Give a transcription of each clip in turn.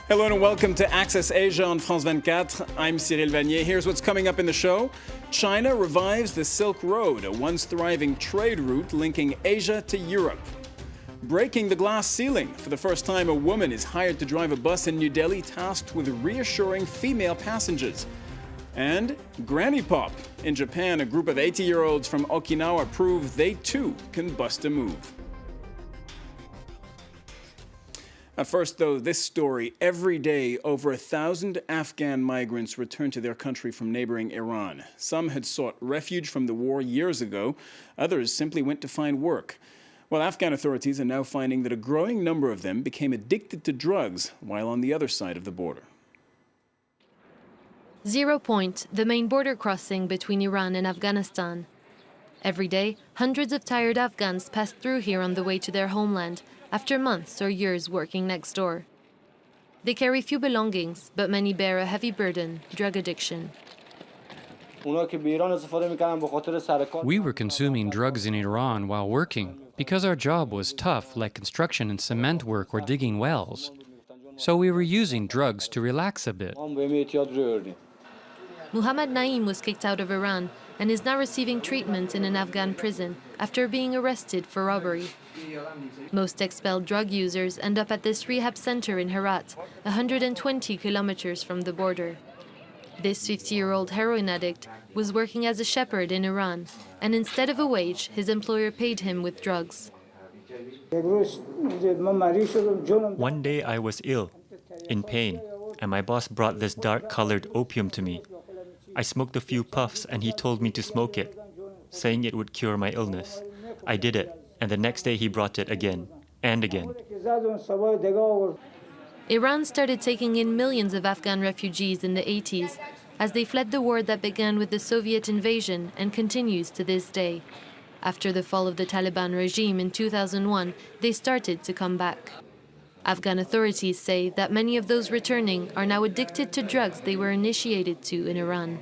Hello and welcome to Access Asia on France 24. I'm Cyril Vanier. Here's what's coming up in the show. China revives the Silk Road, a once thriving trade route linking Asia to Europe. Breaking the glass ceiling. For the first time, a woman is hired to drive a bus in New Delhi tasked with reassuring female passengers. And Granny Pop. In Japan, a group of 80-year-olds from Okinawa prove they too can bust a move. First, though, this story. Every day, over 1,000 Afghan migrants return to their country from neighboring Iran. Some had sought refuge from the war years ago. Others simply went to find work. Well, Afghan authorities are now finding that a growing number of them became addicted to drugs while on the other side of the border. 0 Point, the main border crossing between Iran and Afghanistan. Every day, hundreds of tired Afghans pass through here on the way to their homeland, after months or years working next door. They carry few belongings, but many bear a heavy burden, drug addiction. We were consuming drugs in Iran while working because our job was tough, like construction and cement work or digging wells. So we were using drugs to relax a bit. Muhammad Naeem was kicked out of Iran and is now receiving treatment in an Afghan prison after being arrested for robbery. Most expelled drug users end up at this rehab center in Herat, 120 kilometers from the border. This 50-year-old heroin addict was working as a shepherd in Iran, and instead of a wage, his employer paid him with drugs. One day I was ill, in pain, and my boss brought this dark-colored opium to me. I smoked a few puffs and he told me to smoke it, saying it would cure my illness. I did it, and the next day he brought it again and again. Iran started taking in millions of Afghan refugees in the 80s as they fled the war that began with the Soviet invasion and continues to this day. After the fall of the Taliban regime in 2001, they started to come back. Afghan authorities say that many of those returning are now addicted to drugs they were initiated to in Iran.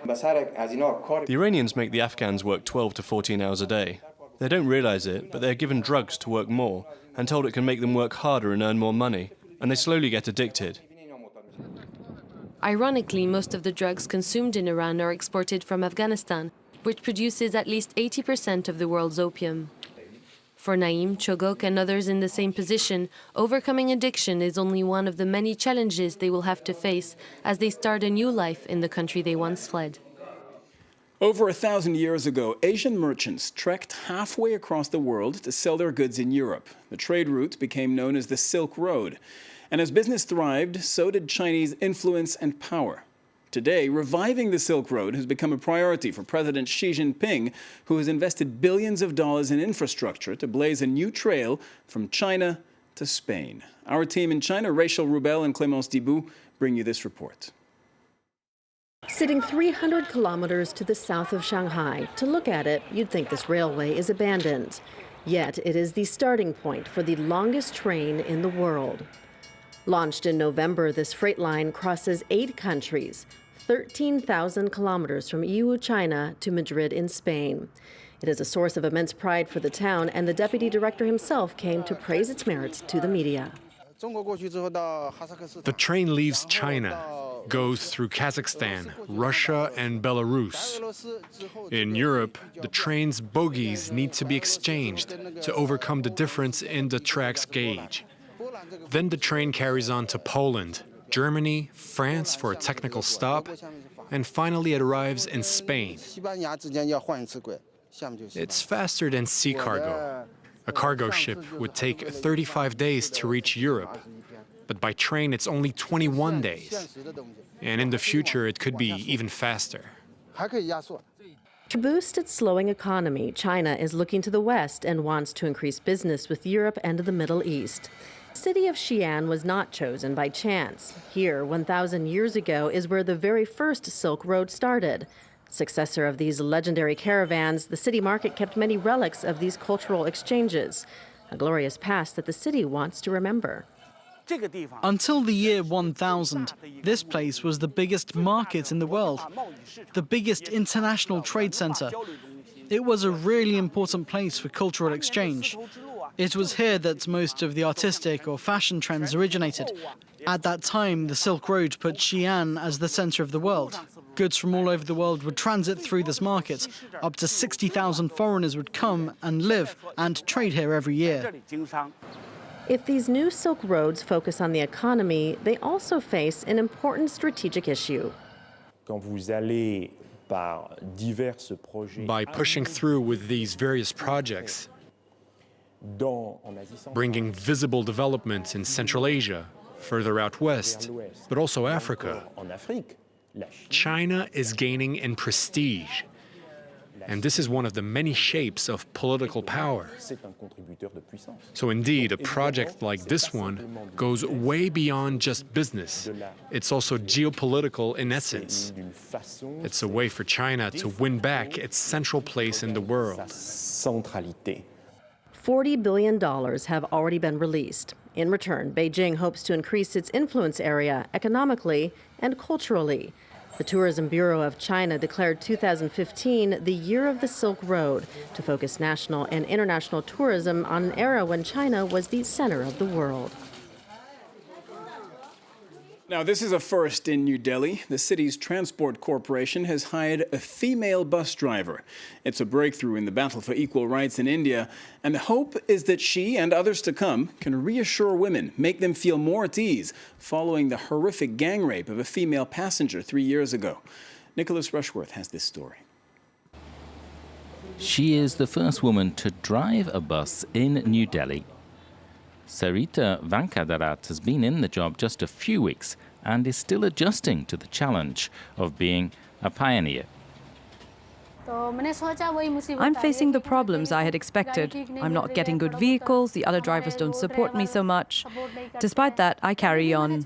The Iranians make the Afghans work 12 to 14 hours a day. They don't realize it, but they're given drugs to work more and told it can make them work harder and earn more money, and they slowly get addicted. Ironically, most of the drugs consumed in Iran are exported from Afghanistan, which produces at least 80% of the world's opium. For Naeem, Chogok, and others in the same position, overcoming addiction is only one of the many challenges they will have to face as they start a new life in the country they once fled. Over 1,000 years ago, Asian merchants trekked halfway across the world to sell their goods in Europe. The trade route became known as the Silk Road. And as business thrived, so did Chinese influence and power. Today, reviving the Silk Road has become a priority for President Xi Jinping, who has invested billions of dollars in infrastructure to blaze a new trail from China to Spain. Our team in China, Rachel Rubel and Clémence Dibou, bring you this report. Sitting 300 kilometers to the south of Shanghai, to look at it, you'd think this railway is abandoned. Yet it is the starting point for the longest train in the world. Launched in November, this freight line crosses 8 countries, 13,000 kilometers from Yiwu, China to Madrid in Spain. It is a source of immense pride for the town, and the deputy director himself came to praise its merits to the media. The train leaves China, goes through Kazakhstan, Russia, and Belarus. In Europe, the train's bogies need to be exchanged to overcome the difference in the track's gauge. Then the train carries on to Poland, Germany, France for a technical stop, and finally it arrives in Spain. It's faster than sea cargo. A cargo ship would take 35 days to reach Europe, but by train it's only 21 days. And in the future it could be even faster. To boost its slowing economy, China is looking to the west and wants to increase business with Europe and the Middle East. The city of Xi'an was not chosen by chance. Here, 1,000 years ago, is where the very first Silk Road started. Successor of these legendary caravans, the city market kept many relics of these cultural exchanges, a glorious past that the city wants to remember. Until the year 1000, this place was the biggest market in the world, the biggest international trade center. It was a really important place for cultural exchange. It was here that most of the artistic or fashion trends originated. At that time, the Silk Road put Xi'an as the center of the world. Goods from all over the world would transit through this market. Up to 60,000 foreigners would come and live and trade here every year. If these new Silk Roads focus on the economy, they also face an important strategic issue. By pushing through with these various projects, bringing visible developments in Central Asia, further out west, but also Africa, China is gaining in prestige. And this is one of the many shapes of political power. So indeed, a project like this one goes way beyond just business. It's also geopolitical in essence. It's a way for China to win back its central place in the world. $40 billion have already been released. In return, Beijing hopes to increase its influence area economically and culturally. The Tourism Bureau of China declared 2015 the Year of the Silk Road to focus national and international tourism on an era when China was the center of the world. Now, this is a first in New Delhi. The city's transport corporation has hired a female bus driver. It's a breakthrough in the battle for equal rights in India, and the hope is that she and others to come can reassure women, make them feel more at ease, following the horrific gang rape of a female passenger 3 years ago. Nicholas Rushworth has this story. She is the first woman to drive a bus in New Delhi. Sarita Venkadarat has been in the job just a few weeks and is still adjusting to the challenge of being a pioneer. I'm facing the problems I had expected. I'm not getting good vehicles, the other drivers don't support me so much. Despite that, I carry on.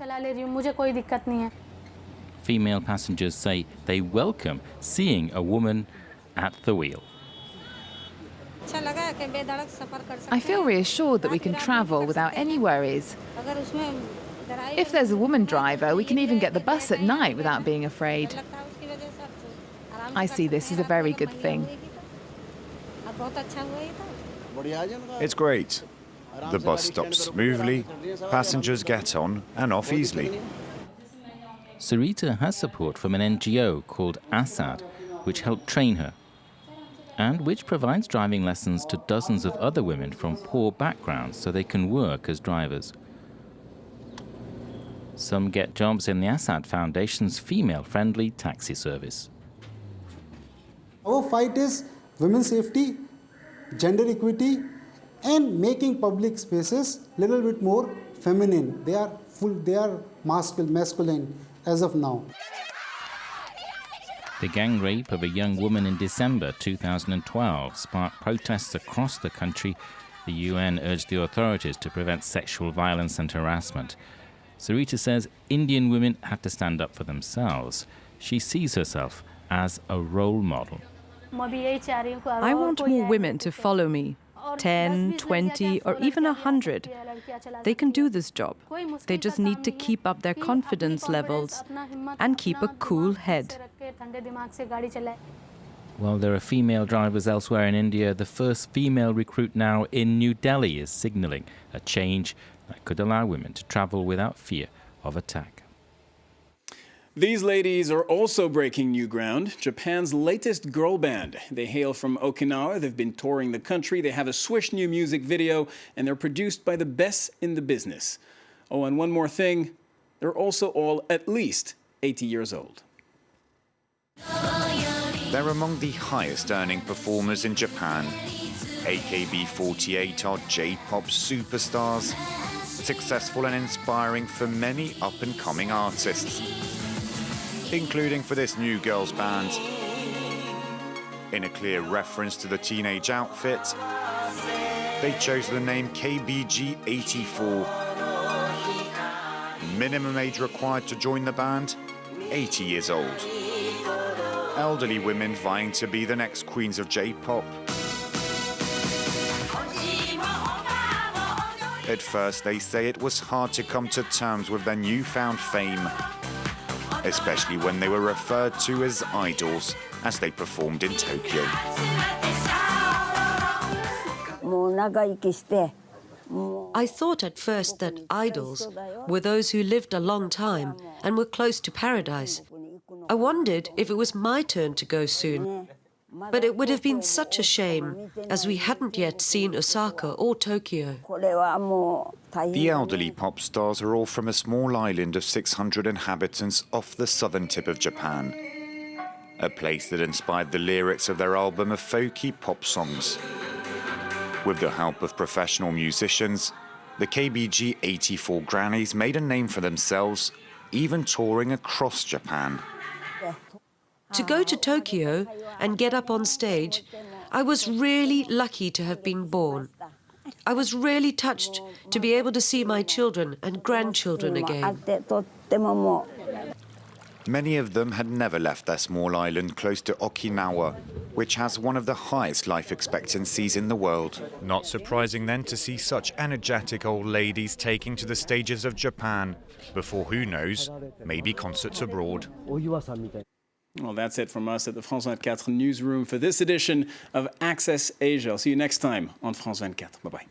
Female passengers say they welcome seeing a woman at the wheel. I feel reassured that we can travel without any worries. If there's a woman driver, we can even get the bus at night without being afraid. I see this as a very good thing. It's great. The bus stops smoothly, passengers get on and off easily. Sarita has support from an NGO called Assad, which helped train her, and which provides driving lessons to dozens of other women from poor backgrounds so they can work as drivers. Some get jobs in the Assad Foundation's female-friendly taxi service. Our fight is women's safety, gender equity, and making public spaces a little bit more feminine. They are masculine as of now. The gang rape of a young woman in December 2012 sparked protests across the country. The UN urged the authorities to prevent sexual violence and harassment. Sarita says Indian women have to stand up for themselves. She sees herself as a role model. I want more women to follow me. 10, 20, or even 100. They can do this job. They just need to keep up their confidence levels and keep a cool head. While there are female drivers elsewhere in India, the first female recruit now in New Delhi is signalling a change that could allow women to travel without fear of attack. These ladies are also breaking new ground. Japan's latest girl band. They hail from Okinawa. They've been touring the country. They have a swish new music video, and they're produced by the best in the business. Oh, and one more thing. They're also all at least 80 years old. They're among the highest earning performers in Japan. KBG84 are J-pop superstars, successful and inspiring for many up-and-coming artists, including for this new girls band. In a clear reference to the teenage outfit, they chose the name KBG84. Minimum age required to join the band, 80 years old. Elderly women vying to be the next queens of J-pop. At first, they say it was hard to come to terms with their newfound fame, especially when they were referred to as idols as they performed in Tokyo. I thought at first that idols were those who lived a long time and were close to paradise. I wondered if it was my turn to go soon. But it would have been such a shame, as we hadn't yet seen Osaka or Tokyo. The elderly pop stars are all from a small island of 600 inhabitants off the southern tip of Japan, a place that inspired the lyrics of their album of folky pop songs. With the help of professional musicians, the KBG84 grannies made a name for themselves, even touring across Japan. To go to Tokyo and get up on stage, I was really lucky to have been born. I was really touched to be able to see my children and grandchildren again. Many of them had never left their small island close to Okinawa, which has one of the highest life expectancies in the world. Not surprising then to see such energetic old ladies taking to the stages of Japan, before who knows, maybe concerts abroad. Well, that's it from us at the France 24 newsroom for this edition of Access Asia. I'll see you next time on France 24. Bye-bye.